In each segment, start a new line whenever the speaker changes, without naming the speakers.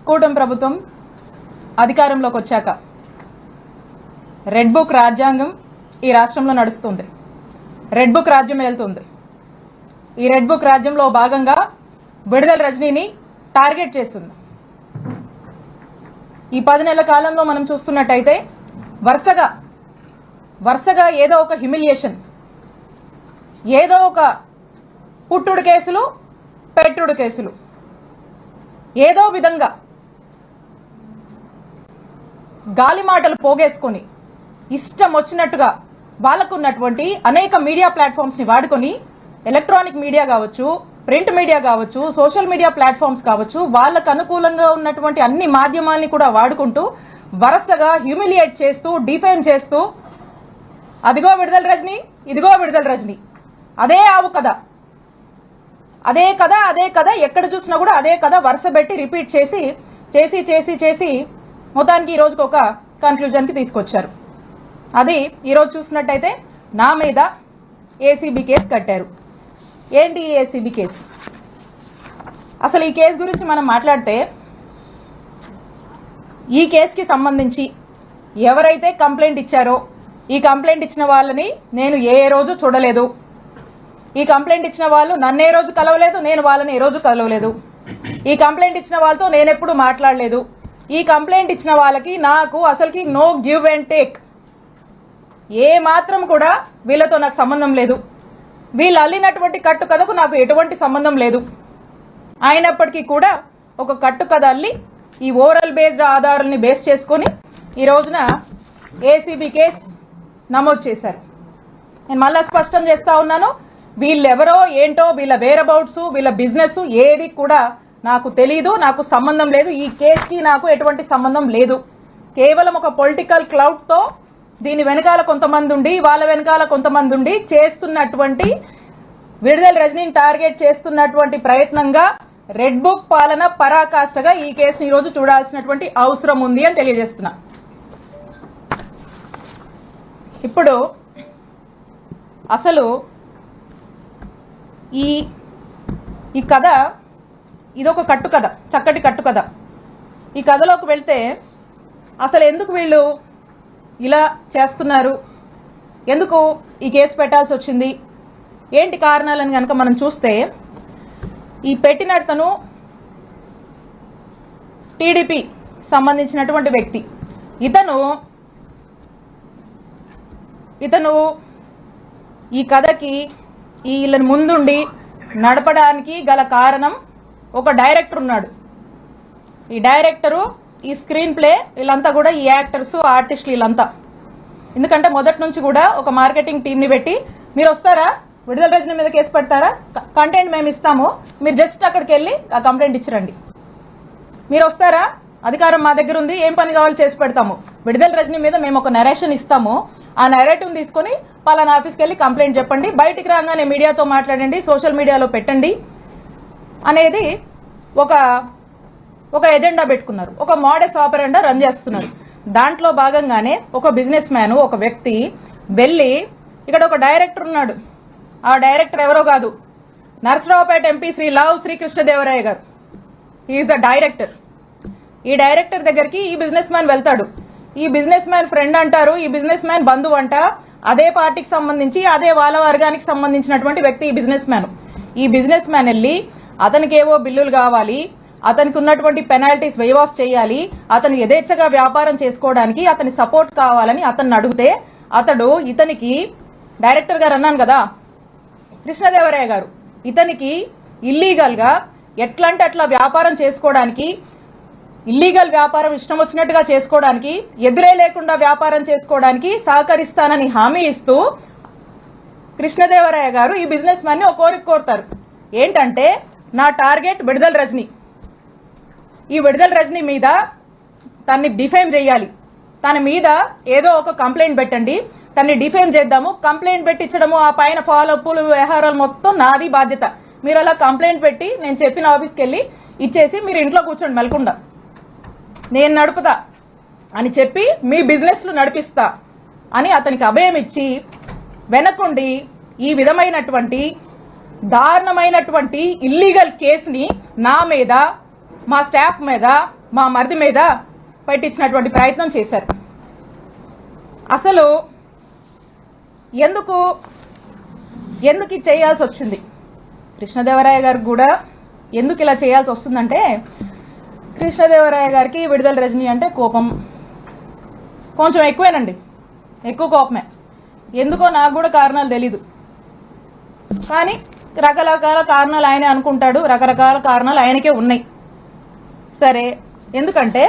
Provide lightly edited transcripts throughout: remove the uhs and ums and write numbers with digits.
కూటమి ప్రభుత్వం అధికారంలోకి వచ్చాక రెడ్ బుక్ రాజ్యాంగం ఈ రాష్ట్రంలో నడుస్తుంది. రెడ్ బుక్ రాజ్యం వెళ్తుంది. ఈ రెడ్ బుక్ రాజ్యంలో భాగంగా విడుదల రజనీని టార్గెట్ చేస్తుంది. ఈ 10 నెలల కాలంలో మనం చూస్తున్నట్టయితే వరుసగా ఏదో ఒక హ్యూమిలియేషన్, ఏదో ఒక పుట్టుడు కేసులు, పెట్టుడు కేసులు, ఏదో విధంగా గాలి మాటలు పోగేసుకొని ఇష్టం వచ్చినట్టుగా వాళ్ళకున్నటువంటి అనేక మీడియా ప్లాట్ఫామ్స్ ని వాడుకొని, ఎలక్ట్రానిక్ మీడియా కావచ్చు, ప్రింట్ మీడియా కావచ్చు, సోషల్ మీడియా ప్లాట్ఫామ్స్ కావచ్చు, వాళ్ళకు అనుకూలంగా ఉన్నటువంటి అన్ని మాధ్యమాల్ని కూడా వాడుకుంటూ వరుసగా హ్యూమిలియేట్ చేస్తూ, డిఫైన్ చేస్తూ, అదిగో విడుదల రజనీ, ఇదిగో విడుదల రజనీ, అదే ఆవు కథ, అదే కథ, అదే కథ, ఎక్కడ చూసినా కూడా అదే కథ వరుస పెట్టి రిపీట్ చేసి చేసి చేసి చేసి మొత్తానికి ఈ రోజుకి ఒక కన్క్లూజన్ కి తీసుకొచ్చారు. అది ఈరోజు చూసినట్టయితే నా మీద ఏసీబీ కేసు కట్టారు. ఏంటి ఈ ఏసీబీ కేసు? అసలు ఈ కేసు గురించి మనం మాట్లాడితే, ఈ కేసుకి సంబంధించి ఎవరైతే కంప్లైంట్ ఇచ్చారో, ఈ కంప్లైంట్ ఇచ్చిన వాళ్ళని నేను ఏ రోజు చూడలేదు. ఈ కంప్లైంట్ ఇచ్చిన వాళ్ళు నన్ను ఏ రోజు కలవలేదు, నేను వాళ్ళని ఏ రోజు కలవలేదు. ఈ కంప్లైంట్ ఇచ్చిన వాళ్ళతో నేనెప్పుడు మాట్లాడలేదు. ఈ కంప్లైంట్ ఇచ్చిన వాళ్ళకి నాకు అసలుకి నో గివ్ అండ్ టేక్, ఏ మాత్రం కూడా వీళ్ళతో నాకు సంబంధం లేదు. వీళ్ళు అల్లినటువంటి కట్టు కథకు నాకు ఎటువంటి సంబంధం లేదు. అయినప్పటికీ కూడా ఒక కట్టు కథ అల్లి ఈ ఓరల్ బేస్డ్ ఆధారాలని బేస్ చేసుకుని ఈ రోజున ఏసీబీ కేసు నమోదు చేశారు. నేను మళ్ళా స్పష్టం చేస్తా ఉన్నాను, వీళ్ళెవరో ఏంటో, వీళ్ళ వేరబౌట్స్, వీళ్ళ బిజినెస్ ఏది కూడా నాకు తెలీదు, నాకు సంబంధం లేదు. ఈ కేసుకి నాకు ఎటువంటి సంబంధం లేదు. కేవలం ఒక పొలిటికల్ క్లౌడ్ తో దీని వెనకాల కొంతమంది ఉండి, వాళ్ళ వెనకాల కొంతమంది ఉండి చేస్తున్నటువంటి, విడుదల రజనీని టార్గెట్ చేస్తున్నటువంటి ప్రయత్నంగా రెడ్ బుక్ పాలన పరాకాష్ఠగా ఈ కేసుని ఈ రోజు చూడాల్సినటువంటి అవసరం ఉంది అని తెలియజేస్తున్నా. ఇప్పుడు అసలు ఈ కథ ఇదొక కట్టు కథ, చక్కటి కట్టు కథ. ఈ కథలోకి వెళ్తే అసలు ఎందుకు వీళ్ళు ఇలా చేస్తున్నారు, ఎందుకు ఈ కేసు పెట్టాల్సి వచ్చింది, ఏంటి కారణాలని కనుక మనం చూస్తే, ఈ పెట్టినతను టీడీపీ సంబంధించినటువంటి వ్యక్తి. ఇతను ఈ కథకి వీళ్ళని ముందుండి నడపడానికి గల కారణం ఒక డైరెక్టర్ ఉన్నాడు. ఈ డైరెక్టరు, ఈ స్క్రీన్ ప్లే, వీళ్ళంతా కూడా ఈ యాక్టర్స్, ఆర్టిస్టులు వీళ్ళంతా. ఎందుకంటే మొదటి నుంచి కూడా ఒక మార్కెటింగ్ టీమ్ ని పెట్టి, మీరు వస్తారా, విడుదల రజనీ మీద కేసు పెడతారా, కంటెంట్ మేము ఇస్తాము, మీరు జస్ట్ అక్కడికి వెళ్ళి ఆ కంప్లైంట్ ఇచ్చిరండి, మీరు వస్తారా, అధికారం మా దగ్గర ఉంది, ఏం పని కావాలో చేసి పెడతాము, విడుదల రజనీ మీద మేము ఒక నరేషన్ ఇస్తాము, ఆ నరేటివ్ తీసుకుని పలానా ఆఫీస్కి వెళ్ళి కంప్లైంట్ చెప్పండి, బయటికి రాగానే మీడియాతో మాట్లాడండి, సోషల్ మీడియాలో పెట్టండి అనేది ఒక ఎజెండా పెట్టుకున్నారు. ఒక మోడస్ ఆపరెండా రన్ చేస్తున్నారు. దాంట్లో భాగంగానే ఒక బిజినెస్ మ్యాన్, ఒక వ్యక్తి వెళ్లి, ఇక్కడ ఒక డైరెక్టర్ ఉన్నాడు, ఆ డైరెక్టర్ ఎవరో కాదు, నరసరావుపేట ఎంపీ శ్రీ లావు శ్రీకృష్ణదేవరాయ గారు. He is the director. ఈ డైరెక్టర్ దగ్గరికి ఈ బిజినెస్ మ్యాన్ వెళ్తాడు. ఈ బిజినెస్ మ్యాన్ ఫ్రెండ్ అంటారు, ఈ బిజినెస్ మ్యాన్ బంధువు అంట, అదే పార్టీకి సంబంధించి, అదే వాళ్ళ వర్గానికి సంబంధించినటువంటి వ్యక్తి ఈ బిజినెస్ మ్యాన్. ఈ బిజినెస్ మ్యాన్ వెళ్లి అతనికి ఏవో బిల్లులు కావాలి, అతనికి ఉన్నటువంటి పెనాల్టీస్ వేవ్ ఆఫ్ చేయాలి, అతను యథేచ్ఛగా వ్యాపారం చేసుకోవడానికి అతని సపోర్ట్ కావాలని అతన్ని అడిగితే, ఇతనికి డైరెక్టర్ గారు అన్నాను కదా, కృష్ణదేవరాయ గారు, ఇతనికి ఇల్లీగల్ గా ఎట్లంటే అట్లా వ్యాపారం చేసుకోవడానికి, ఇల్లీగల్ వ్యాపారం ఇష్టం వచ్చినట్టుగా చేసుకోవడానికి, ఎదురే లేకుండా వ్యాపారం చేసుకోవడానికి సహకరిస్తానని హామీ ఇస్తూ కృష్ణదేవరాయ గారు ఈ బిజినెస్ మ్యాన్ ని ఒక కోరిక కోరుతారు. ఏంటంటే, నా టార్గెట్ విడుదల రజనీ, ఈ విడుదల రజనీ మీద తన్ని డిఫేమ్ చేయాలి, తన మీద ఏదో ఒక కంప్లైంట్ పెట్టండి, తన్ని డిఫేమ్ చేద్దాము, కంప్లైంట్ పెట్టించడము, ఆ పైన ఫాలోఅప్లు, వ్యవహారాలు మొత్తం నాది బాధ్యత, మీరు అలా కంప్లైంట్ పెట్టి నేను చెప్పిన ఆఫీస్కి వెళ్ళి ఇచ్చేసి మీరు ఇంట్లో కూర్చోండి మెలకుండా, నేను నడుపుతా అని చెప్పి మీ బిజినెస్లు నడిపిస్తా అని అతనికి అభయం ఇచ్చి వెనకుండి ఈ విధమైనటువంటి దారుణమైనటువంటి ఇల్లీగల్ కేసుని నా మీద మా స్టాఫ్ మీద, మా మరిది మీద పెట్టించినటువంటి ప్రయత్నం చేశారు. అసలు ఎందుకు ఇది చేయాల్సి వచ్చింది? కృష్ణదేవరాయ గారికి కూడా ఎందుకు ఇలా చేయాల్సి వస్తుందంటే, కృష్ణదేవరాయ గారికి విడుదల రజనీ అంటే కోపం కొంచెం ఎక్కువేనండి, ఎక్కువ కోపమే. ఎందుకో నాకు కూడా కారణాలు తెలీదు, కానీ రకరకాల కారణాలు ఆయనే అనుకుంటాడు, రకరకాల కారణాలు ఆయనకే ఉన్నాయి. సరే, ఎందుకంటే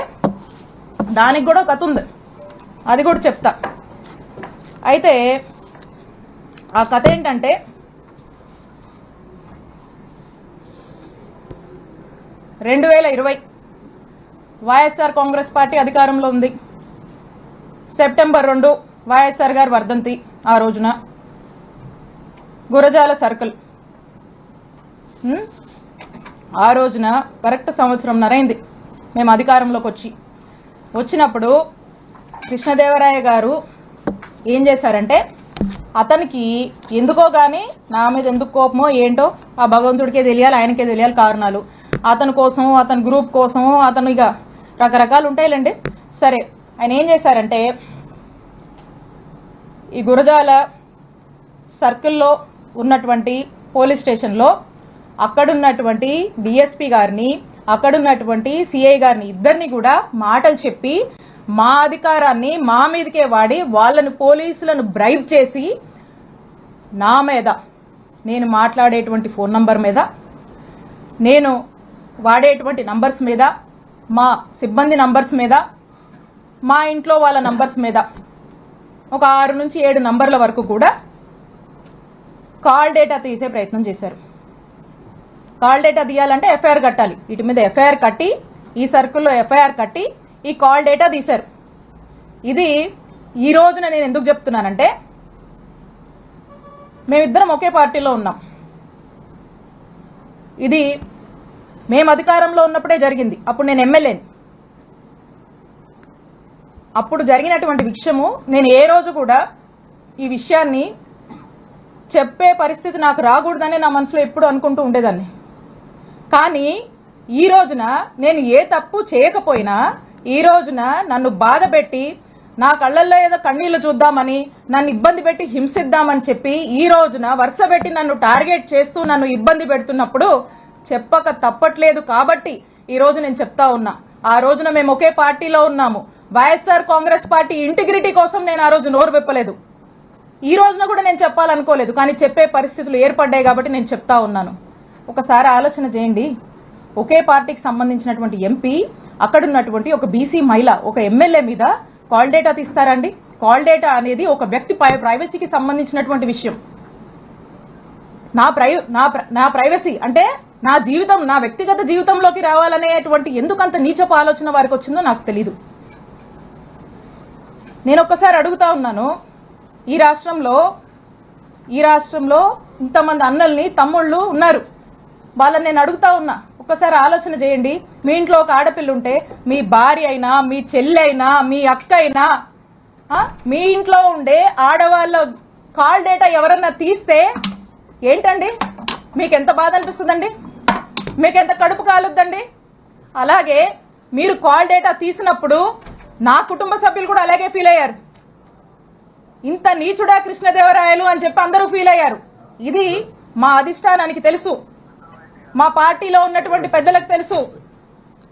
దానికి కూడా కథ ఉంది, అది కూడా చెప్తా. అయితే ఆ కథ ఏంటంటే, రెండు 2020 వైఎస్ఆర్ కాంగ్రెస్ పార్టీ అధికారంలో ఉంది. సెప్టెంబర్ 2 వైఎస్ఆర్ గారు వర్ధంతి. ఆ రోజున గురజాల సర్కిల్, ఆ రోజున కరెక్ట్ సంవత్సరంన్నర అయింది మేము అధికారంలోకి వచ్చినప్పుడు కృష్ణదేవరాయ గారు ఏం చేశారంటే, అతనికి ఎందుకో గాని నా మీద ఎందుకు కోపమో ఏంటో ఆ భగవంతుడికే తెలియాలి, ఆయనకే తెలియాలి కారణాలు. అతని కోసం, అతని గ్రూప్ కోసం, అతను ఇక రకరకాలు ఉంటాయిలేండి. సరే, ఆయన ఏం చేశారంటే, ఈ గురజాల సర్కిల్లో ఉన్నటువంటి పోలీస్ స్టేషన్లో అక్కడున్నటువంటి డిఎస్పీ గారిని, అక్కడున్నటువంటి సిఐ గారిని, ఇద్దరిని కూడా మాటలు చెప్పి మా అధికారాన్ని మా మీదకే వాడి వాళ్ళని, పోలీసులను బ్రైబ్ చేసి నా మీద, నేను మాట్లాడేటువంటి ఫోన్ నంబర్ మీద, నేను వాడేటువంటి నంబర్స్ మీద, మా సిబ్బంది నంబర్స్ మీద, మా ఇంట్లో వాళ్ళ నంబర్స్ మీద ఒక 6 నుంచి 7 నంబర్ల వరకు కూడా కాల్ డేటా తీసే ప్రయత్నం చేశారు. కాల్ డేటా తీయాలంటే ఎఫ్ఐఆర్ కట్టాలి. వీటి మీద ఎఫ్ఐఆర్ కట్టి, ఈ సర్కిల్లో ఎఫ్ఐఆర్ కట్టి ఈ కాల్ డేటా తీశారు. ఇది ఈ రోజున నేను ఎందుకు చెప్తున్నానంటే, మేమిద్దరం ఒకే పార్టీలో ఉన్నాం. ఇది మేము అధికారంలో ఉన్నప్పుడే జరిగింది. అప్పుడు నేను ఎమ్మెల్యేని. అప్పుడు జరిగినటువంటి విషయము నేను ఏ రోజు కూడా ఈ విషయాన్ని చెప్పే పరిస్థితి నాకు రాకూడదని నా మనసులో ఎప్పుడు అనుకుంటూ ఉండేదాన్ని. కానీ ఈ రోజున నేను ఏ తప్పు చేయకపోయినా, ఈ రోజున నన్ను బాధ పెట్టి, నా కళ్ళల్లో ఏదో కన్నీళ్లు చూద్దామని, నన్ను ఇబ్బంది పెట్టి హింసిద్దామని చెప్పి ఈ రోజున వరుస పెట్టి నన్ను టార్గెట్ చేస్తూ నన్ను ఇబ్బంది పెడుతున్నప్పుడు చెప్పక తప్పట్లేదు. కాబట్టి ఈ రోజు నేను చెప్తా ఉన్నా, ఆ రోజున మేము ఒకే పార్టీలో ఉన్నాము. వైఎస్ఆర్ కాంగ్రెస్ పార్టీ ఇంటిగ్రిటీ కోసం నేను ఆ రోజు నోరు విప్పలేదు. ఈ రోజున కూడా నేను చెప్పాలనుకోలేదు, కానీ చెప్పే పరిస్థితులు ఏర్పడ్డాయి కాబట్టి నేను చెప్తా ఉన్నాను. ఒకసారి ఆలోచన చేయండి, ఒకే పార్టీకి సంబంధించినటువంటి ఎంపీ, అక్కడున్నటువంటి ఒక బీసీ మహిళ, ఒక ఎమ్మెల్యే మీద కాల్ డేటా తీస్తారండి? కాల్ డేటా అనేది ఒక వ్యక్తి ప్రైవసీకి సంబంధించినటువంటి విషయం. నా ప్రైవసీ అంటే నా జీవితం, నా వ్యక్తిగత జీవితంలోకి రావాలనేటువంటి ఎందుకంత నీచపు ఆలోచన వారికి వచ్చిందో నాకు తెలీదు. నేను ఒక్కసారి అడుగుతా ఉన్నాను, ఈ రాష్ట్రంలో ఇంతమంది అన్నల్ని, తమ్ముళ్ళు ఉన్నారు, వాళ్ళని నేను అడుగుతా ఉన్నా, ఒక్కసారి ఆలోచన చేయండి. మీ ఇంట్లో ఒక ఆడపిల్ల ఉంటే, మీ భార్య అయినా, మీ చెల్లి అయినా, మీ అక్క అయినా, మీ ఇంట్లో ఉండే ఆడవాళ్ళ కాల్ డేటా ఎవరన్నా తీస్తే ఏంటండి? మీకెంత బాధ అనిపిస్తుందండి? మీకెంత కడుపు కాలుద్దండి? అలాగే మీరు కాల్ డేటా తీసినప్పుడు నా కుటుంబ సభ్యులు కూడా అలాగే ఫీల్ అయ్యారు. ఇంత నీచుడా కృష్ణదేవరాయలు అని చెప్పి అందరూ ఫీల్ అయ్యారు. ఇది మా అధిష్టానానికి తెలుసు, మా పార్టీలో ఉన్నటువంటి పెద్దలకు తెలుసు,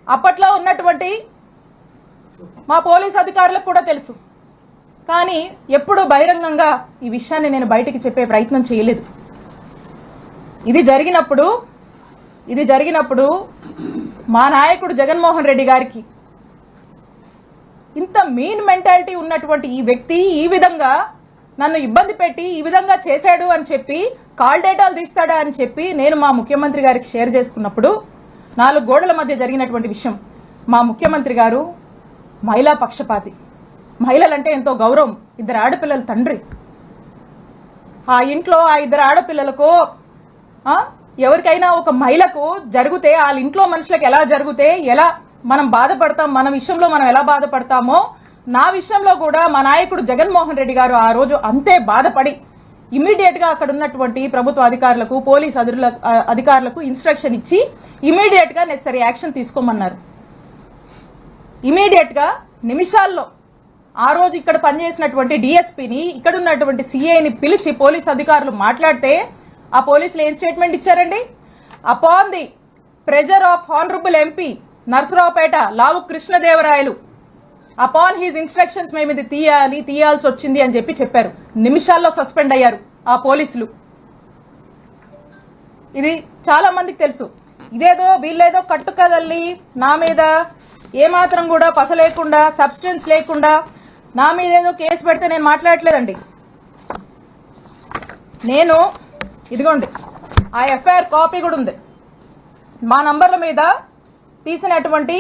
అప్పట్లో ఉన్నటువంటి మా పోలీస్ అధికారులకు కూడా తెలుసు. కానీ ఎప్పుడు బహిరంగంగా ఈ విషయాన్ని నేను బయటికి చెప్పే ప్రయత్నం చేయలేదు. ఇది జరిగినప్పుడు మా నాయకుడు జగన్మోహన్ రెడ్డి గారికి ఇంత మీన్ మెంటాలిటీ ఉన్నటువంటి ఈ వ్యక్తి ఈ విధంగా నన్ను ఇబ్బంది పెట్టి ఈ విధంగా చేశాడు అని చెప్పి, కాల్ డేటాలు తీస్తాడా అని చెప్పి నేను మా ముఖ్యమంత్రి గారికి షేర్ చేసుకున్నప్పుడు, 4 గోడల మధ్య జరిగినటువంటి విషయం. మా ముఖ్యమంత్రి గారు మహిళా పక్షపాతి, మహిళలంటే ఎంతో గౌరవం, 2 ఆడపిల్లల తండ్రి. ఆ ఇంట్లో ఆ 2 ఆడపిల్లలకు ఎవరికైనా ఒక మహిళకు జరిగితే, వాళ్ళ ఇంట్లో మనుషులకు ఎలా జరిగితే ఎలా మనం బాధపడతాం, మన విషయంలో మనం ఎలా బాధపడతామో, నా విషయంలో కూడా మా నాయకుడు జగన్మోహన్ రెడ్డి గారు ఆ రోజు అంతే బాధపడి ఇమీడియట్ గా అక్కడ ఉన్నటువంటి ప్రభుత్వ అధికారులకు పోలీస్ అధికారులకు ఇన్స్ట్రక్షన్ ఇచ్చి ఇమీడియట్ గా నెసరీ యాక్షన్ తీసుకోమన్నారు. ఇమీడియట్ గా నిమిషాల్లో ఆ రోజు ఇక్కడ పనిచేసినటువంటి డిఎస్పీని ఇక్కడ ఉన్నటువంటి సిఐని పిలిచి పోలీస్ అధికారులు మాట్లాడితే ఆ పోలీసులు ఏం స్టేట్మెంట్ ఇచ్చారండి? Upon the pressure of honourable MP Narasaraopet Lavu Krishnadevarayalu upon his instructions మేము ఇది తీయాల్సి వచ్చింది అని చెప్పారు. నిమిషాల్లో సస్పెండ్ అయ్యారు ఆ పోలీసులు. ఇది చాలా మందికి తెలుసు. ఇదేదో వీళ్ళేదో కట్టుకదల్లి నా మీద ఏమాత్రం కూడా పస లేకుండా సబ్స్టెన్స్ లేకుండా నా మీద ఏదో కేసు పెడితే నేను మాట్లాడట్లేదండి. నేను ఇదిగోండి ఆ ఎఫ్ఐఆర్ కాపీ కూడా ఉంది. మా నంబర్ల మీద తీసినటువంటి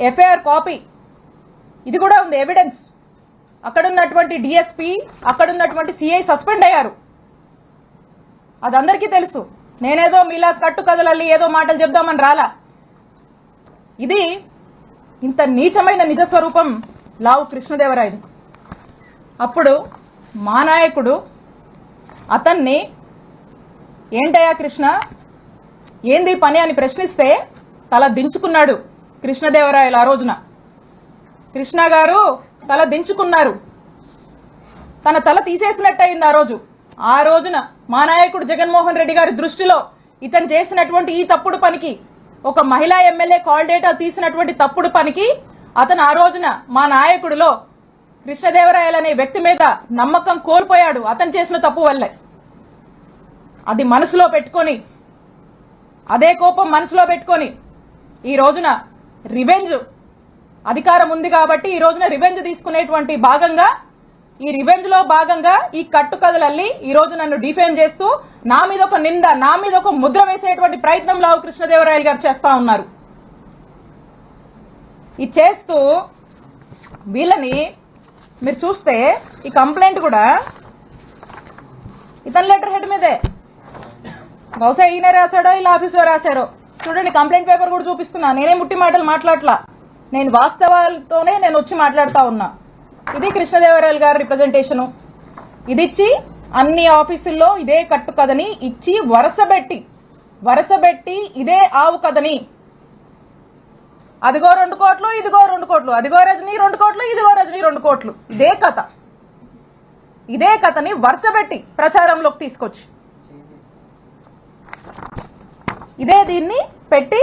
ఎఫ్ఐఆర్ కాపీ ఇది కూడా ఉంది ఎవిడెన్స్. అక్కడున్నటువంటి డిఎస్పీ అక్కడున్నటువంటి సిఐ సస్పెండ్ అయ్యారు. అది అందరికీ తెలుసు. నేనేదో మీలా కట్టు కదలల్లి ఏదో మాటలు చెప్దామని రాలా. ఇది ఇంత నీచమైన నిజస్వరూపం లావు కృష్ణదేవరాయది. అప్పుడు మా నాయకుడు అతన్ని ఏంటయ్యా కృష్ణ ఏంది పని అని ప్రశ్నిస్తే తల దించుకున్నాడు కృష్ణదేవరాయలు. ఆ రోజున కృష్ణ గారు తల దించుకున్నారు. తన తల తీసేసినట్టయింది ఆ రోజు. ఆ రోజున మా నాయకుడు జగన్మోహన్ రెడ్డి గారి దృష్టిలో ఇతను చేసినటువంటి ఈ తప్పుడు పనికి, ఒక మహిళా ఎమ్మెల్యే కాల్ డేటా తీసినటువంటి తప్పుడు పనికి అతను ఆ రోజున మా నాయకుడిలో కృష్ణదేవరాయలు అనే వ్యక్తి మీద నమ్మకం కోల్పోయాడు అతను చేసిన తప్పు వల్లే. అది మనసులో పెట్టుకొని, అదే కోపం మనసులో పెట్టుకొని ఈ రోజున రివెంజ్ అధికారం ఉంది కాబట్టి ఈ రోజున రివెంజ్ తీసుకునేటువంటి భాగంగా ఈ రివెంజ్ లో భాగంగా ఈ కట్టుకథలల్లి ఈ రోజు నన్ను డిఫేమ్ చేస్తూ నా మీద ఒక నింద, నా మీద ఒక ముద్ర వేసేటువంటి ప్రయత్నం లావు కృష్ణదేవరాయలు గారు చేస్తా ఉన్నారు. ఇది చేస్తూ వీళ్ళని మీరు చూస్తే ఈ కంప్లైంట్ కూడా ఇతని లెటర్ హెడ్ మీదే. బహుశా ఈయన రాశాడో ఇలా ఆఫీసులో రాశారో చూడండి. కంప్లైంట్ పేపర్ కూడా చూపిస్తున్నా. నేనే ముట్టి మాటలు మాట్లాడలా, నేను వాస్తవాలతోనే నేను వచ్చి మాట్లాడుతా ఉన్నా. ఇది కృష్ణదేవరాయలు గారి రిప్రజెంటేషను. ఇది ఇచ్చి అన్ని ఆఫీసుల్లో ఇదే కట్టు కథని ఇచ్చి వరసబెట్టి ఇదే ఆవు కథని, అదిగో 2 కోట్లు ఇదిగో 2 కోట్లు, అదిగో రజనీ 2 కోట్లు ఇదిగో రజనీ 2 కోట్లు, ఇదే కథని వరుసబెట్టి ప్రచారంలోకి తీసుకొచ్చి దీన్ని పెట్టి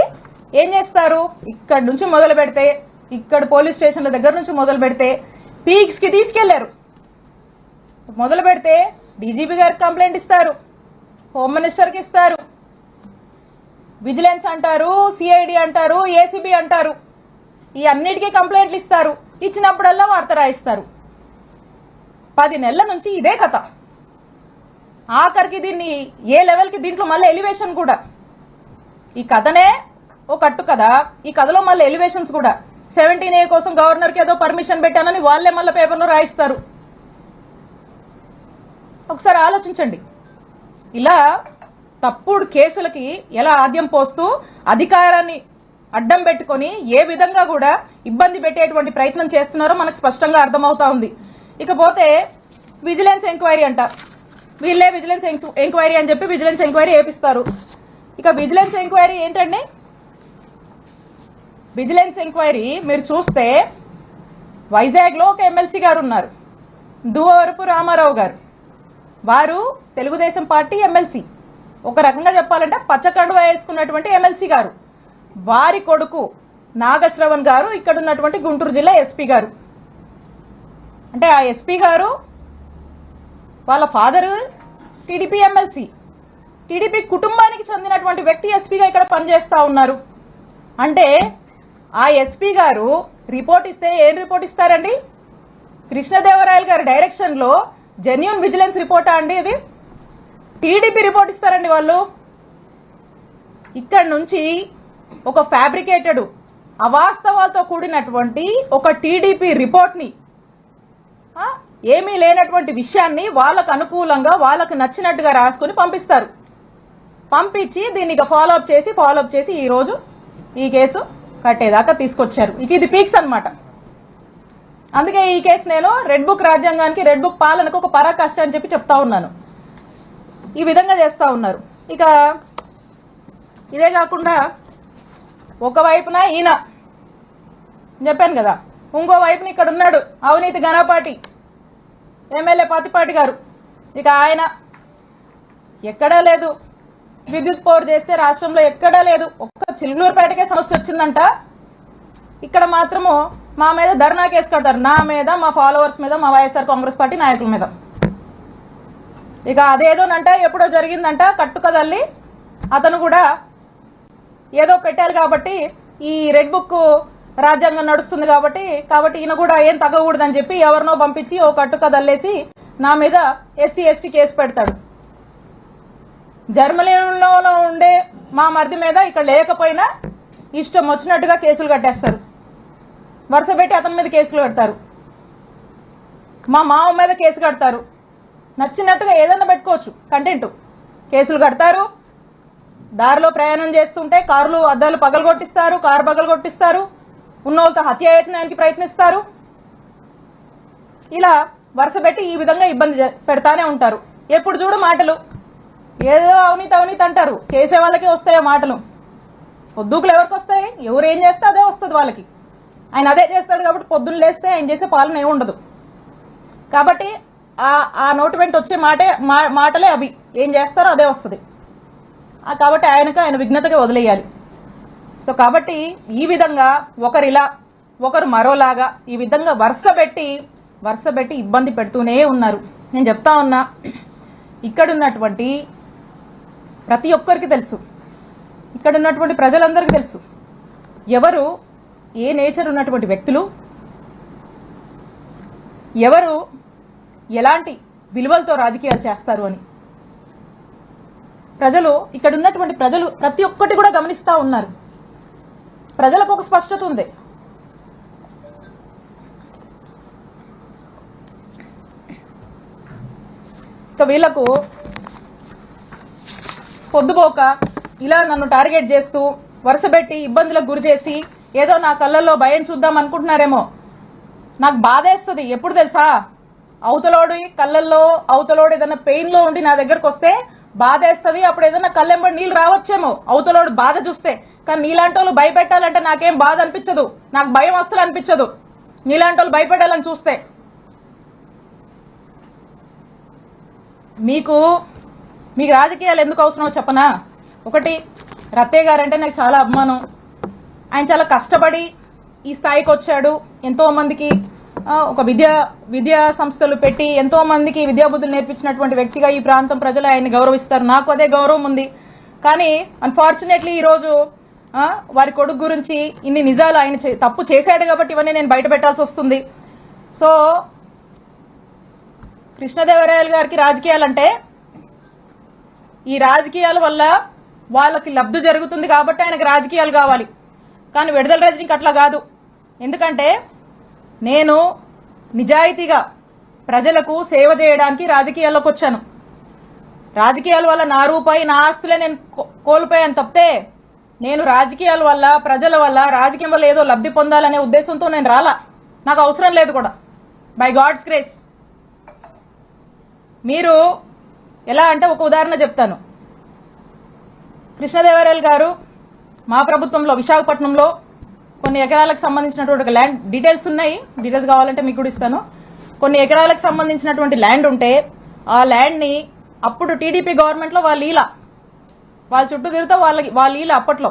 ఏం చేస్తారు? ఇక్కడ నుంచి మొదలు పెడితే, ఇక్కడ పోలీస్ స్టేషన్ల దగ్గర నుంచి మొదలు పెడితే పీక్స్ కి తీసుకెళ్లారు. మొదలు పెడితే డీజీపీ గారికి కంప్లైంట్ ఇస్తారు, హోమ్ మినిస్టర్ కి ఇస్తారు, విజిలెన్స్ అంటారు, సిఐడి అంటారు, ఏసీబీ అంటారు. ఈ అన్నిటికీ కంప్లైంట్లు ఇస్తారు. ఇచ్చినప్పుడల్లా వార్త రాయిస్తారు. 10 నెలల నుంచి ఇదే కథ. ఆఖరికి దీన్ని ఏ లెవెల్ కి దీంట్లో మళ్ళీ ఎలివేషన్ కూడా. ఈ కథనే ఓ కట్టు కదా, ఈ కథలో మళ్ళీ ఎలివేషన్స్ కూడా. 17A కోసం గవర్నర్ కి ఏదో పర్మిషన్ పెట్టానని వాళ్లే మళ్ళీ పేపర్లో రాయిస్తారు. ఒకసారి ఆలోచించండి. ఇలా తప్పుడు కేసులకి ఎలా ఆద్యం పోస్తూ అధికారాన్ని అడ్డం పెట్టుకుని ఏ విధంగా కూడా ఇబ్బంది పెట్టేటువంటి ప్రయత్నం చేస్తున్నారో మనకు స్పష్టంగా అర్థమవుతా ఉంది. ఇకపోతే విజిలెన్స్ ఎంక్వైరీ అంట. వీళ్ళే విజిలెన్స్ ఎంక్వైరీ అని చెప్పి విజిలెన్స్ ఎంక్వైరీ వేపిస్తారు. ఇక విజిలెన్స్ ఎంక్వైరీ ఏంటండి? విజిలెన్స్ ఎంక్వైరీ మీరు చూస్తే వైజాగ్ లో ఒక ఎమ్మెల్సీ గారు ఉన్నారు, దువ్వవరపు రామారావు గారు. వారు తెలుగుదేశం పార్టీ ఎమ్మెల్సీ. ఒక రకంగా చెప్పాలంటే పచ్చకండువా వేసుకున్నటువంటి ఎమ్మెల్సీ గారు. వారి కొడుకు నాగశ్రవణ్ గారు ఇక్కడ ఉన్నటువంటి గుంటూరు జిల్లా ఎస్పీ గారు. అంటే ఆ ఎస్పీ గారు వాళ్ళ ఫాదర్ టీడీపీ ఎమ్మెల్సీ, టీడీపీ కుటుంబానికి చెందినటువంటి వ్యక్తి ఎస్పీగా ఇక్కడ పనిచేస్తా ఉన్నారు. అంటే ఆ ఎస్పీ గారు రిపోర్ట్ ఇస్తే ఏం రిపోర్ట్ ఇస్తారండి? కృష్ణదేవరాయలు గారి డైరెక్షన్ లో జెన్యూన్ విజిలెన్స్ రిపోర్టా అండి ఇది? టీడీపీ రిపోర్ట్ ఇస్తారండి వాళ్ళు. ఇక్కడ నుంచి ఒక ఫ్యాబ్రికేటెడ్ అవాస్తవాలతో కూడినటువంటి ఒక టీడీపీ రిపోర్ట్ ని, ఏమీ లేనటువంటి విషయాన్ని వాళ్ళకు అనుకూలంగా వాళ్ళకు నచ్చినట్టుగా రాసుకుని పంపిస్తారు. పంపించి దీన్ని ఫాలోఅప్ చేసి ఈ రోజు ఈ కేసు కట్టేదాకా తీసుకొచ్చారు. ఇక ఇది పీక్స్ అన్నమాట. అందుకే ఈ కేసు నేను రెడ్ బుక్ రాజ్యాంగానికి, రెడ్ బుక్ పాలనకు ఒక పరాకాష్ట అని చెప్పి చెప్తా ఉన్నాను. ఈ విధంగా చేస్తూ ఉన్నారు. ఇక ఇదే కాకుండా ఒకవైపున ఈయన చెప్పాను కదా, ఇంకో వైపున ఇక్కడ ఉన్నాడు అవినీతి ఘనపాటి ఎమ్మెల్యే పత్తిపాటి గారు. ఇక ఆయన ఎక్కడా లేదు, విద్యుత్ పవర్ చేస్తే రాష్ట్రంలో ఎక్కడా లేదు. ఒక్క చిలుకూరుపేటకే సమస్య వచ్చిందంట, ఇక్కడ మాత్రము మా మీద ధర్నా కేసు కడతారు, నా మీద, మా ఫాలోవర్స్ మీద, మా వైఎస్ఆర్ కాంగ్రెస్ పార్టీ నాయకుల మీద. ఇక అదేదోనంట ఎప్పుడో జరిగిందంట కట్టుకదల్లి అతను కూడా ఏదో పెట్టాలి కాబట్టి ఈ రెడ్ బుక్ రాజ్యాంగం నడుస్తుంది కాబట్టి ఈయన కూడా ఏం తగ్గకూడదని చెప్పి ఎవరినో పంపించి ఓ కట్టుకదల్లేసి నా మీద ఎస్సీ ఎస్టీ కేసు పెడతాడు. జర్మనీలో ఉండే మా మరిది మీద ఇక్కడ లేకపోయినా ఇష్టం వచ్చినట్టుగా కేసులు కట్టేస్తారు, వరుస పెట్టి అతని మీద కేసులు కడతారు, మా మామ మీద కేసు కడతారు, నచ్చినట్టుగా ఏదన్నా పెట్టుకోవచ్చు కంటెంట్. కేసులు కడతారు, దారిలో ప్రయాణం చేస్తుంటే కార్లు అద్దాలు పగలగొట్టిస్తారు, కారు పగలగొట్టిస్తారు, ఉన్నోళ్ళతో హత్యాయత్నానికి ప్రయత్నిస్తారు. ఇలా వరుస పెట్టి ఈ విధంగా ఇబ్బంది పెడతానే ఉంటారు. ఎప్పుడు చూడు మాటలు, ఏదో అవినీతి అవినీతి అంటారు, చేసే వాళ్ళకే వస్తాయో మాటలు. పొద్దుకులు ఎవరికి వస్తాయి? ఎవరు ఏం చేస్తే అదే వస్తుంది వాళ్ళకి. ఆయన అదే చేస్తాడు కాబట్టి పొద్దున్న లేస్తే ఆయన చేసే పాలన ఏమి ఉండదు. కాబట్టి ఆ నోటి వెంట వచ్చే మాటలే అవి, ఏం చేస్తారో అదే వస్తుంది. కాబట్టి ఆయన విఘ్నతగా వదిలేయాలి. సో కాబట్టి ఈ విధంగా ఒకరిలా ఒకరు మరోలాగా ఈ విధంగా వరుస పెట్టి ఇబ్బంది పెడుతూనే ఉన్నారు. నేను చెప్తా ఉన్నా, ఇక్కడున్నటువంటి ప్రతి ఒక్కరికి తెలుసు, ఇక్కడ ఉన్నటువంటి ప్రజలందరికీ తెలుసు ఎవరు ఏ నేచర్ ఉన్నటువంటి వ్యక్తులు, ఎవరు ఎలాంటి విలువలతో రాజకీయాలు చేస్తారు అని. ప్రజలు ఇక్కడ ఉన్నటువంటి ప్రజలు ప్రతి ఒక్కటి కూడా గమనిస్తా ఉన్నారు. ప్రజలకు ఒక స్పష్టత ఉంది. ఇక వీళ్లకు పొద్దుపోక ఇలా నన్ను టార్గెట్ చేస్తూ వరుసపెట్టి ఇబ్బందులకు గురి చేసి ఏదో నా కళ్ళల్లో భయం చూద్దాం అనుకుంటున్నారేమో. నాకు బాధేస్తుంది ఎప్పుడు తెలుసా, అవతలోడి కళ్ళల్లో అవతలోడు ఏదైనా పెయిన్ లో ఉండి నా దగ్గరకు వస్తే బాధేస్తుంది. అప్పుడు ఏదైనా కళ్ళెంబడి నీళ్ళు రావచ్చేమో అవతలోడు బాధ చూస్తే. కానీ నీలాంటి వాళ్ళు భయపెట్టాలంటే నాకేం బాధ అనిపించదు, నాకు భయం అస్సలు అనిపించదు నీలాంటి వాళ్ళు భయపెట్టాలని చూస్తే. మీకు రాజకీయాలు ఎందుకు అవసరమో చెప్పనా. ఒకటి, రత్తయ్య గారు అంటే నాకు చాలా అభిమానం. ఆయన చాలా కష్టపడి ఈ స్థాయికి వచ్చాడు. ఎంతో మందికి ఒక విద్యా సంస్థలు పెట్టి ఎంతో మందికి విద్యాబుద్ధులు నేర్పించినటువంటి వ్యక్తిగా ఈ ప్రాంతం ప్రజలు ఆయన్ని గౌరవిస్తారు. నాకు అదే గౌరవం ఉంది. కానీ అన్ఫార్చునేట్లీ ఈరోజు వారి కొడుకు గురించి ఇన్ని నిజాలు ఆయన తప్పు చేశాడు కాబట్టి ఇవన్నీ నేను బయట పెట్టాల్సి వస్తుంది. సో కృష్ణదేవరాయలు గారికి రాజకీయాలంటే ఈ రాజకీయాల వల్ల వాళ్ళకి లబ్ధి జరుగుతుంది కాబట్టి ఆయనకు రాజకీయాలు కావాలి. కానీ విడుదల రజనీకి అట్లా కాదు. ఎందుకంటే నేను నిజాయితీగా ప్రజలకు సేవ చేయడానికి రాజకీయాల్లోకి వచ్చాను. రాజకీయాల వల్ల నా రూపాయి నా ఆస్తులే నేను కోల్పోయాను తప్పితే నేను రాజకీయాల వల్ల ప్రజల వల్ల రాజకీయం వల్ల ఏదో లబ్ధి పొందాలనే ఉద్దేశంతో నేను రాలా. నాకు అవసరం లేదు కూడా, బై గాడ్స్ గ్రేస్. మీరు ఎలా అంటే ఒక ఉదాహరణ చెప్తాను. కృష్ణదేవరాయలు గారు మా ప్రభుత్వంలో విశాఖపట్నంలో కొన్ని ఎకరాలకు సంబంధించినటువంటి ఒక ల్యాండ్ డీటెయిల్స్ ఉన్నాయి, డీటెయిల్స్ కావాలంటే మీకు కూడా ఇస్తాను. కొన్ని ఎకరాలకు సంబంధించినటువంటి ల్యాండ్ ఉంటే ఆ ల్యాండ్ ని అప్పుడు టీడీపీ గవర్నమెంట్ లో వాళ్ళ చుట్టూ తిరుగుతా వాళ్ళ ఈల అప్పట్లో.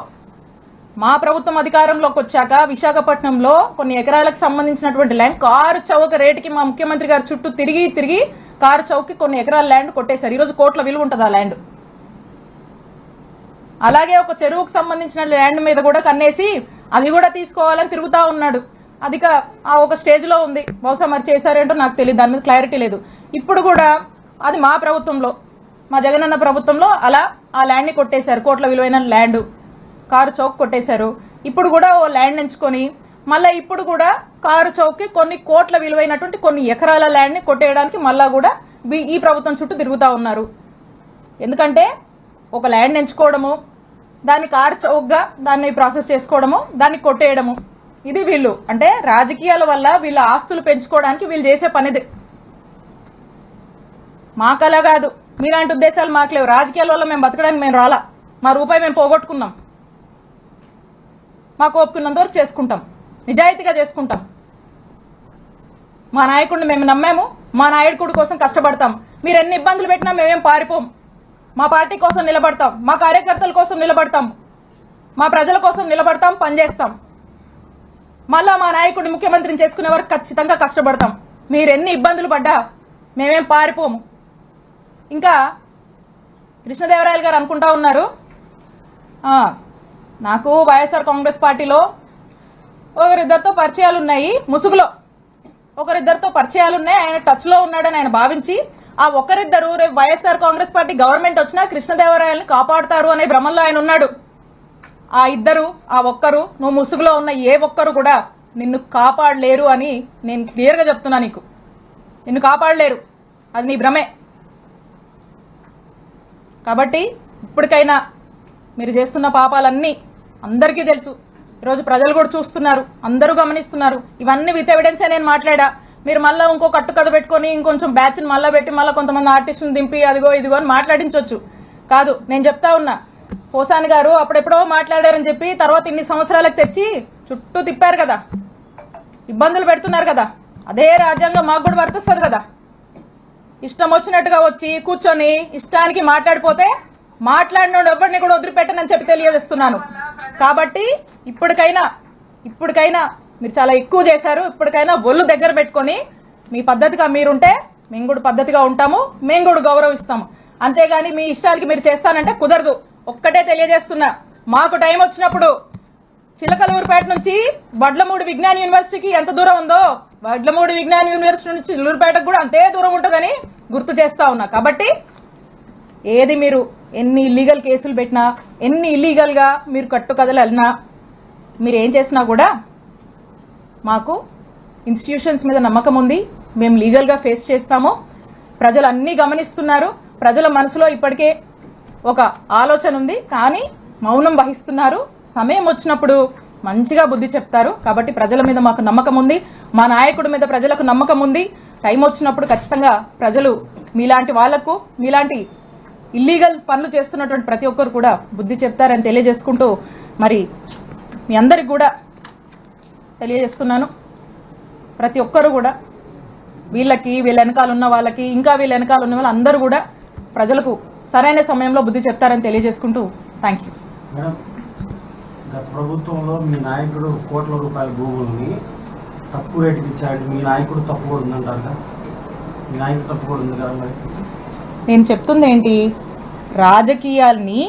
మా ప్రభుత్వం అధికారంలోకి వచ్చాక విశాఖపట్నంలో కొన్ని ఎకరాలకు సంబంధించినటువంటి ల్యాండ్ కారు చౌక రేటుకి మా ముఖ్యమంత్రి గారు చుట్టూ తిరిగి కారు చౌకి కొన్ని ఎకరాల ల్యాండ్ కొట్టేశారు. ఈరోజు కోట్ల విలువ ఉంటుంది ఆ ల్యాండ్. అలాగే ఒక చెరువుకు సంబంధించిన ల్యాండ్ మీద కూడా కన్నేసి అది కూడా తీసుకోవాలని తిరుగుతా ఉన్నాడు. అది ఒక స్టేజ్ లో ఉంది. బహుశా మరి చేశారేంటో నాకు తెలియదు, దాని మీద క్లారిటీ లేదు. ఇప్పుడు కూడా అది మా ప్రభుత్వంలో, మా జగనన్న ప్రభుత్వంలో అలా ఆ ల్యాండ్ ని కొట్టేశారు. కోట్ల విలువైన ల్యాండ్ కారు చౌక్ కొట్టేశారు. ఇప్పుడు కూడా ఓ ల్యాండ్ ఎంచుకొని మళ్ళా ఇప్పుడు కూడా కారు చౌక్ కి కొన్ని కోట్ల విలువైనటువంటి కొన్ని ఎకరాల ల్యాండ్ ని కొట్టేయడానికి మళ్ళా కూడా ఈ ప్రభుత్వం చుట్టూ తిరుగుతా ఉన్నారు. ఎందుకంటే ఒక ల్యాండ్ ఎంచుకోవడము, దాన్ని కారు చౌక్ గా దాన్ని ప్రాసెస్ చేసుకోవడము, దాన్ని కొట్టేయడము, ఇది వీళ్ళు అంటే రాజకీయాల వల్ల వీళ్ళ ఆస్తులు పెంచుకోవడానికి వీళ్ళు చేసే పనిది. మాకలా కాదు. మీలాంటి ఉద్దేశాలు మాకు లేవు. రాజకీయాల వల్ల మేము బతకడానికి మేము రాలా. మా రూపాయి మేము పోగొట్టుకున్నాం. మాకు ఒప్పుకున్నంత వరకు చేసుకుంటాం, నిజాయితీగా చేసుకుంటాం. మా నాయకుడిని మేము నమ్మాము, మా నాయకుడి కోసం కష్టపడతాం. మీరు ఎన్ని ఇబ్బందులు పెట్టినా మేమేం పారిపోం. మా పార్టీ కోసం నిలబడతాం, మా కార్యకర్తల కోసం నిలబడతాం, మా ప్రజల కోసం నిలబడతాం, పనిచేస్తాం. మళ్ళా మా నాయకుడిని ముఖ్యమంత్రిని చేసుకునే వరకు ఖచ్చితంగా కష్టపడతాం. మీరు ఎన్ని ఇబ్బందులు పడ్డా మేమేం పారిపోము. ఇంకా కృష్ణదేవరాయలు గారు అనుకుంటా ఉన్నారు, నాకు వైఎస్ఆర్ కాంగ్రెస్ పార్టీలో ఒకరిద్దరితో పరిచయాలు ఉన్నాయి, ముసుగులో ఒకరిద్దరితో పరిచయాలు ఉన్నాయి, ఆయన టచ్ లో ఉన్నాడని ఆయన భావించి ఆ ఒకరిద్దరు రేపు వైఎస్ఆర్ కాంగ్రెస్ పార్టీ గవర్నమెంట్ వచ్చినా కృష్ణదేవరాయల్ని కాపాడుతారు అనే భ్రమంలో ఆయన ఉన్నాడు. ఆ ఇద్దరు, ఆ ఒక్కరు, నువ్వు ముసుగులో ఉన్న ఏ ఒక్కరు కూడా నిన్ను కాపాడలేరు అని నేను క్లియర్ గా చెప్తున్నా. నీకు నిన్ను కాపాడలేరు, అది నీ భ్రమే. కాబట్టి ఇప్పటికైనా మీరు చేస్తున్న పాపాలన్నీ అందరికీ తెలుసు. ఈరోజు ప్రజలు కూడా చూస్తున్నారు, అందరూ గమనిస్తున్నారు. ఇవన్నీ విత్ ఎవిడెన్సే నేను మాట్లాడా. మీరు మళ్ళీ ఇంకో కట్టుకథ పెట్టుకుని ఇంకొంచెం బ్యాచ్ని మళ్ళీ పెట్టి మళ్ళీ కొంతమంది ఆర్టిస్టులను దింపి అదిగో ఇదిగో అని మాట్లాడించవచ్చు. కాదు, నేను చెప్తా ఉన్నా, పోసాని గారు అప్పుడెప్పుడో మాట్లాడారని చెప్పి తర్వాత ఇన్ని సంవత్సరాలకు తెచ్చి చుట్టూ తిప్పారు కదా, ఇబ్బందులు పెడుతున్నారు కదా. అదే రాజ్యాంగం మాకు కూడా వర్తిస్తుంది కదా. ఇష్టం వచ్చినట్టుగా వచ్చి కూర్చొని ఇష్టానికి మాట్లాడిపోతే మాట్లాడినోడు ఎవరిని కూడా వదిలిపెట్టనని చెప్పి తెలియజేస్తున్నాను. కాబట్టి ఇప్పటికైనా మీరు చాలా ఎక్కువ చేశారు. ఇప్పటికైనా ఒళ్ళు దగ్గర పెట్టుకొని మీ పద్ధతిగా మీరుంటే మేము కూడా పద్ధతిగా ఉంటాము, మేము కూడా గౌరవిస్తాము. అంతేగాని మీ ఇష్టానికి మీరు చేస్తానంటే కుదరదు. ఒక్కటే తెలియజేస్తున్నా, మాకు టైం వచ్చినప్పుడు చిలకలూరుపేట నుంచి వడ్లమూడి విజ్ఞాన యూనివర్సిటీకి ఎంత దూరం ఉందో వడ్లమూడి విజ్ఞాన యూనివర్సిటీ నుంచి చిలూరుపేటకు కూడా అంతే దూరం ఉంటుందని గుర్తు చేస్తా ఉన్నా. కాబట్టి ఏది మీరు ఎన్ని ఇల్లీగల్ కేసులు పెట్టినా, ఎన్ని ఇల్లీగల్ గా మీరు కట్టుకథలు వెళ్ళినా, మీరు ఏం చేసినా కూడా మాకు ఇన్స్టిట్యూషన్స్ మీద నమ్మకం ఉంది. మేము లీగల్ గా ఫేస్ చేస్తాము. ప్రజలు అన్ని గమనిస్తున్నారు. ప్రజల మనసులో ఇప్పటికే ఒక ఆలోచన ఉంది, కానీ మౌనం వహిస్తున్నారు. సమయం వచ్చినప్పుడు మంచిగా బుద్ధి చెప్తారు. కాబట్టి ప్రజల మీద మాకు నమ్మకం ఉంది, మా నాయకుడి మీద ప్రజలకు నమ్మకం ఉంది. టైం వచ్చినప్పుడు ఖచ్చితంగా ప్రజలు మీలాంటి వాళ్లకు, మీలాంటి ఇల్లీగల్ పనులు చేస్తున్నటువంటి ప్రతి ఒక్కరు కూడా బుద్ధి చెప్తారని తెలియజేసుకుంటూ, మరి మీ అందరికి కూడా తెలియజేస్తున్నాను, ప్రతి ఒక్కరు కూడా వీళ్ళకి, వీళ్ళ వెనకాల ఉన్న వాళ్ళకి, ఇంకా వీళ్ళ వెనకాల ఉన్న వాళ్ళు అందరూ కూడా ప్రజలకు సరైన సమయంలో బుద్ధి చెప్తారని తెలియజేసుకుంటూ థ్యాంక్ యూ.
గత ప్రభుత్వంలో మీ నాయకుడు కోట్ల రూపాయల భూముల్ని తక్కువ రేటుకి ఇచ్చాడు. మీ నాయకుడు తప్పు కూడా ఉందంటారు కదా, మీ నాయకుడు తప్పు కూడా ఉంది కదా. మరి
నేను చెప్తుంది ఏంటి, రాజకీయాల్ని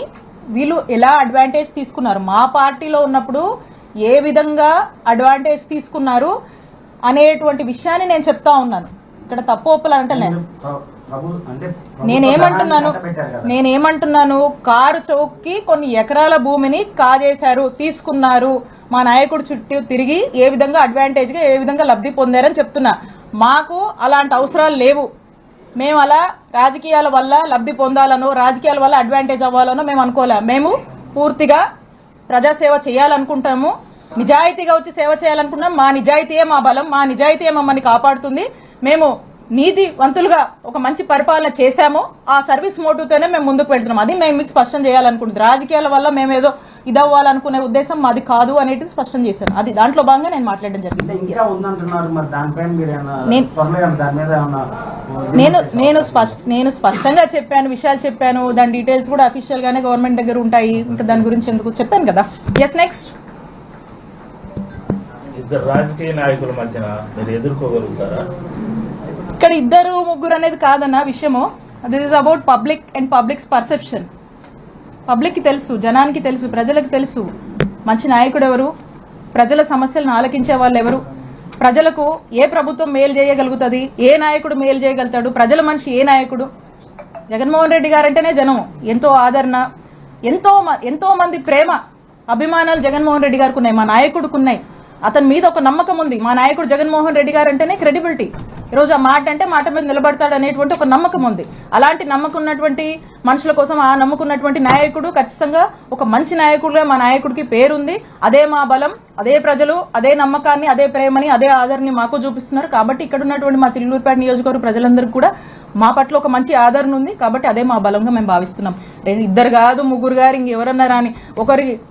వీళ్ళు ఎలా అడ్వాంటేజ్ తీసుకున్నారు, మా పార్టీలో ఉన్నప్పుడు ఏ విధంగా అడ్వాంటేజ్ తీసుకున్నారు అనేటువంటి విషయాన్ని నేను చెప్తా ఉన్నాను. ఇక్కడ తప్పు ఒప్పులు అంటే నేనేమంటున్నాను, కారు చౌక్కి కొన్ని ఎకరాల భూమిని కాజేశారు, తీసుకున్నారు. మా నాయకుడు చుట్టూ తిరిగి ఏ విధంగా అడ్వాంటేజ్ గా, ఏ విధంగా లబ్ధి పొందారని చెప్తున్నా. మాకు అలాంటి అవసరాలు లేవు. మేము అలా రాజకీయాల వల్ల లబ్ధి పొందాలనో, రాజకీయాల వల్ల అడ్వాంటేజ్ అవ్వాలనో మేము అనుకోలే. మేము పూర్తిగా ప్రజాసేవ చేయాలనుకుంటాము, నిజాయితీగా వచ్చి సేవ చేయాలనుకుంటున్నాం. మా నిజాయితీయే మా బలం, మా నిజాయితీయే మమ్మల్ని కాపాడుతుంది. మేము నీతివంతులుగా ఒక మంచి పరిపాలన చేశాము. ఆ సర్వీస్ మోటివ్తోనే మేము ముందుకు వెళ్తున్నాం. అది మేము మీకు స్పష్టం చేయాలనుకుంటుంది. రాజకీయాల వల్ల మేము ఏదో ఇదవ్వాలనుకునే ఉద్దేశం మాది కాదు అనేది స్పష్టం చేశాను. అది దాంట్లో భాగంగా నేను మాట్లాడడం జరిగింది. నేను స్పష్టంగా చెప్పాను, విషయాలు చెప్పాను. దాని డీటెయిల్స్ కూడా అఫీషియల్ గానే గవర్నమెంట్ దగ్గర ఉంటాయి. ఇంకా దాని గురించి ఎందుకు చెప్పాను కదా. Yes, next.
ఇద్దరు రాజకీయ నాయకుల మధ్యన మీరు ఎదుర్కోగలుగుతారా?
ఇక్కడ ఇద్దరు ముగ్గురు అనేది కాదన్న విషయము. This is about public and public's perception. Public కి తెలుసు, జనానికి తెలుసు, ప్రజలకు తెలుసు మంచి నాయకుడు ఎవరు, ప్రజల సమస్యలను ఆలకించే వాళ్ళు ఎవరు, ప్రజలకు ఏ ప్రభుత్వం మేలు చేయగలుగుతుంది, ఏ నాయకుడు మేలు చేయగలుగుతాడు, ప్రజల మనిషి ఏ నాయకుడు. జగన్మోహన్ రెడ్డి గారంటేనే జనం ఎంతో ఆదరణ, ఎంతో మంది ప్రేమ, అభిమానాలు జగన్మోహన్ రెడ్డి గారికి ఉన్నాయి, మా నాయకుడికి ఉన్నాయి. అతని మీద ఒక నమ్మకం ఉంది. మా నాయకుడు జగన్మోహన్ రెడ్డి గారు అంటేనే క్రెడిబిలిటీ. ఈరోజు ఆ మాట అంటే మాట మీద నిలబడతాడు అనేటువంటి ఒక నమ్మకం ఉంది. అలాంటి నమ్మకం ఉన్నటువంటి మనుషుల కోసం ఆ నమ్ముకున్నటువంటి నాయకుడు ఖచ్చితంగా ఒక మంచి నాయకుడుగా మా నాయకుడికి పేరుంది. అదే మా బలం, అదే ప్రజలు అదే నమ్మకాన్ని, అదే ప్రేమని, అదే ఆదరణని మాకు చూపిస్తున్నారు. కాబట్టి ఇక్కడ ఉన్నటువంటి మా చిల్లూరుపేట నియోజకవర్గ ప్రజలందరికీ కూడా మా పట్ల ఒక మంచి ఆదరణ ఉంది. కాబట్టి అదే మా బలంగా మేము భావిస్తున్నాం. ఇద్దరు కాదు, ముగ్గురు గారు, ఇంకెవరన్నారా అని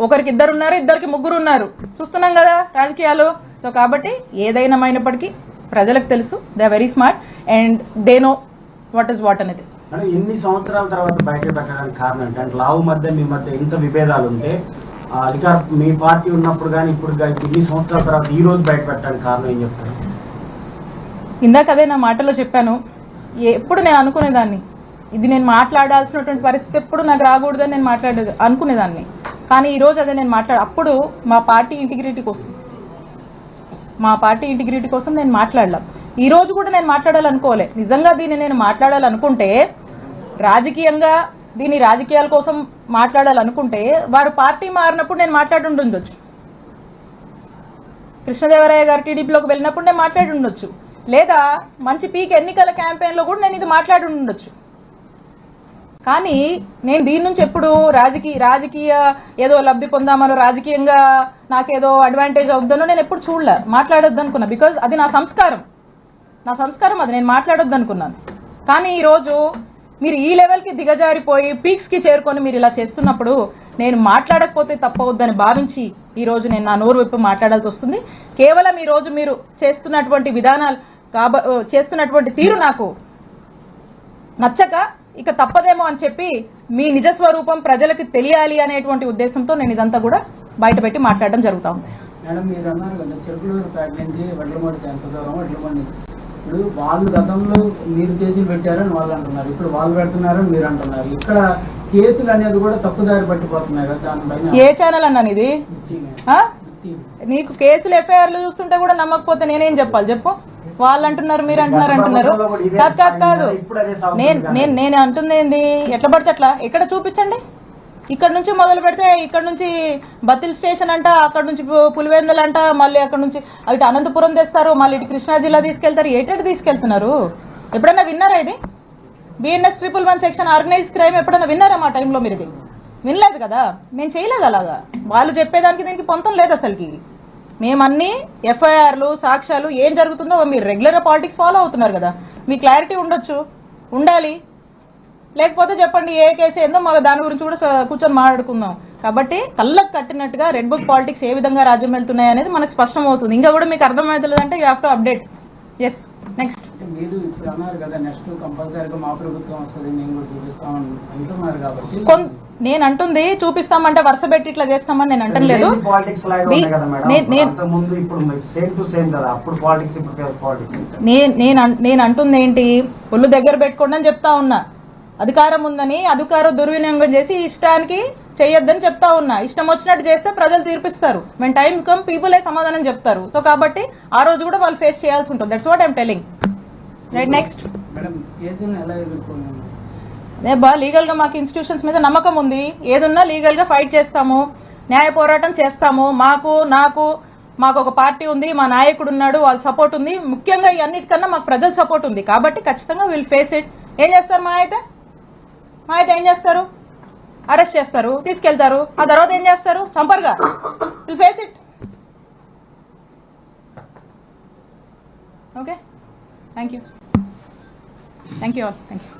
ఒకరికి ఇద్దరు ఉన్నారు, ఇద్దరికి ముగ్గురు ఉన్నారు. చూస్తున్నాం కదా రాజకీయాలు. సో కాబట్టి ఏదైనామైనప్పటికీ ప్రజలకు తెలుసు, they are very smart and they know what is what అనేది.
ఎన్ని సంవత్సరాల తర్వాత బయట పెట్టడానికి కారణం ఏంటంటే లావు మధ్య మీ మధ్య ఇంత విభేదాలు ఉంటే అధికార మీ పార్టీ ఉన్నప్పుడు కానీ ఇప్పుడు కానీ ఇన్ని సంవత్సరాల తర్వాత ఈ రోజు బయట పెట్టడానికి కారణం ఏం చెప్తారు?
ఇందాక అదే నా మాటలో చెప్పాను. ఎప్పుడు నేను అనుకునేదాన్ని ఇది నేను మాట్లాడాల్సినటువంటి పరిస్థితి ఎప్పుడు నాకు రాకూడదని నేను అనుకునేదాన్ని. కానీ ఈ రోజు అదే నేను అప్పుడు మా పార్టీ ఇంటిగ్రిటీ కోసం నేను మాట్లాడలా. ఈ రోజు కూడా నేను మాట్లాడాలనుకోలే. నిజంగా దీన్ని నేను మాట్లాడాలనుకుంటే రాజకీయంగా దీని రాజకీయాల కోసం మాట్లాడాలనుకుంటే వారు పార్టీ మారినప్పుడు నేను మాట్లాడి ఉండొచ్చు. కృష్ణదేవరాయ గారు టీడీపీలోకి వెళ్ళినప్పుడు నేను మాట్లాడి ఉండొచ్చు. లేదా మంచి పీక్ ఎన్నికల క్యాంపెయిన్లో కూడా నేను ఇది మాట్లాడి ఉండొచ్చు. కానీ నేను దీని నుంచి ఎప్పుడు రాజకీయ ఏదో లబ్ధి పొందామనో రాజకీయంగా నాకేదో అడ్వాంటేజ్ అవుద్దనో నేను ఎప్పుడు చూడలే, మాట్లాడొద్దు అనుకున్నా. బికాజ్ అది నా సంస్కారం అది, నేను మాట్లాడొద్దు అనుకున్నాను. కానీ ఈరోజు మీరు ఈ లెవెల్కి దిగజారిపోయి పీక్స్కి చేరుకొని మీరు ఇలా చేస్తున్నప్పుడు నేను మాట్లాడకపోతే తప్పవద్దని భావించి ఈరోజు నేను నా నోరు విప్పి మాట్లాడాల్సి వస్తుంది. కేవలం ఈరోజు మీరు చేస్తున్నటువంటి విధానాలు చేస్తున్నటువంటి తీరు నాకు నచ్చక ఇక తప్పదేమో అని చెప్పి మీ నిజస్వరూపం ప్రజలకు తెలియాలి అనేటువంటి ఉద్దేశంతో నేను ఇదంతా కూడా బయట పెట్టి మాట్లాడడం జరుగుతా ఉంది.
మేడం, మీరు అన్నారు కదా చిరుకులూరుపేట నుంచి వడ్లమూడి ఎంత దూరం, వడ్లమూడి ఇప్పుడు వాళ్ళు గతంలో మీరు కేసులు పెట్టారని వాళ్ళు అంటున్నారు, ఇప్పుడు వాళ్ళు పెడుతున్నారని మీరు అంటున్నారు. ఇక్కడ కేసులు అనేది కూడా తప్పుదారి పట్టిపోతున్నాయి కదా, దానిపైన
ఏ ఛానల్ అన్నా ఇది? నీకు కేసులు ఎఫ్ఐఆర్లు చూస్తుంటే కూడా నమ్మకపోతే నేనేం చెప్పాలి చెప్పు? వాళ్ళు అంటున్నారు, మీరు అంటున్నారు. కాదు, నేను అంటుంది ఏంది? ఎట్లా పడితే అట్లా ఎక్కడ చూపించండి. ఇక్కడ నుంచి మొదలు పెడితే ఇక్కడ నుంచి బత్తిల్ స్టేషన్ అంట, అక్కడ నుంచి పులివెందులు అంట, మళ్ళీ అక్కడ నుంచి ఇటు అనంతపురం తెస్తారు, మళ్ళీ ఇటు కృష్ణా జిల్లా తీసుకెళ్తారు. ఎటు తీసుకెళ్తున్నారు? ఎప్పుడన్నా విన్నారా ఇది? బిఎన్ఎస్ 111 సెక్షన్ ఆర్గనైజ్ క్రైమ్ ఎప్పుడన్నా విన్నారా మా టైంలో? మీరు ఇది వినలేదు కదా, మేము చేయలేదు అలాగా. వాళ్ళు చెప్పేదానికి దీనికి పొంతం లేదు అసలుకి. మేమన్నీ ఎఫ్ఐఆర్లు సాక్ష్యాలు ఏం జరుగుతుందో మీరు రెగ్యులర్గా పాలిటిక్స్ ఫాలో అవుతున్నారు కదా, మీ క్లారిటీ ఉండాలి. లేకపోతే చెప్పండి ఏ కేసు ఏందో మాకు దాని గురించి కూడా కూర్చొని మాట్లాడుకుందాం. కాబట్టి కళ్ళకు కట్టినట్టుగా రెడ్ బుక్ పాలిటిక్స్ ఏ విధంగా రాజ్యం వెళ్తున్నాయి అనేది మనకు స్పష్టం అవుతుంది. ఇంకా కూడా మీకు అర్థమవుతుందంటే you have to update. Yes, next.
మీరు ఇప్పుడు అన్నారు కదా నెక్స్ట్ కంపల్సరీగా మా ప్రభుత్వం వస్తుంది, మేము కూడా చూపిస్తామని అంటున్నారు. కాబట్టి
నేను అంటుంది చూపిస్తామంటే వరుస పెట్టి ఇట్లా చేస్తామని నేను అంటలేదు. నేను అంటుంది ఏంటి, ఒళ్ళు దగ్గర పెట్టుకోండి అని చెప్తా ఉన్నా. అధికారం ఉందని అధికారం దుర్వినియోగం చేసి ఇష్టానికి చేయొద్దని చెప్తా ఉన్నా. ఇష్టం వచ్చినట్టు చేస్తే ప్రజలు తీర్పిస్తారు. మేము టైం కమ్ పీపులే సమాధానం చెప్తారు. సో కాబట్టి ఆ రోజు కూడా వాళ్ళు ఫేస్ చేయాల్సి ఉంటుంది. That's what I'm telling. Right, next. Legal గా మాకు ఇన్స్టిట్యూషన్స్ మీద నమ్మకం ఉంది. ఏదున్నా లీగల్ గా ఫైట్ చేస్తాము, న్యాయ పోరాటం చేస్తాము. మాకు ఒక పార్టీ ఉంది, మా నాయకుడు ఉన్నాడు, వాళ్ళ సపోర్ట్ ఉంది. ముఖ్యంగా ఈ అన్నిటికన్నా మాకు ప్రజల సపోర్ట్ ఉంది. కాబట్టి ఖచ్చితంగా విల్ ఫేస్ ఇట్. ఏం చేస్తారు మా అయితే ఏం చేస్తారు? అరెస్ట్ చేస్తారు, తీసుకెళ్తారు. ఆ తర్వాత ఏం చేస్తారు? చంపరుగా. Will face it. Okay, thank you all. Thank you.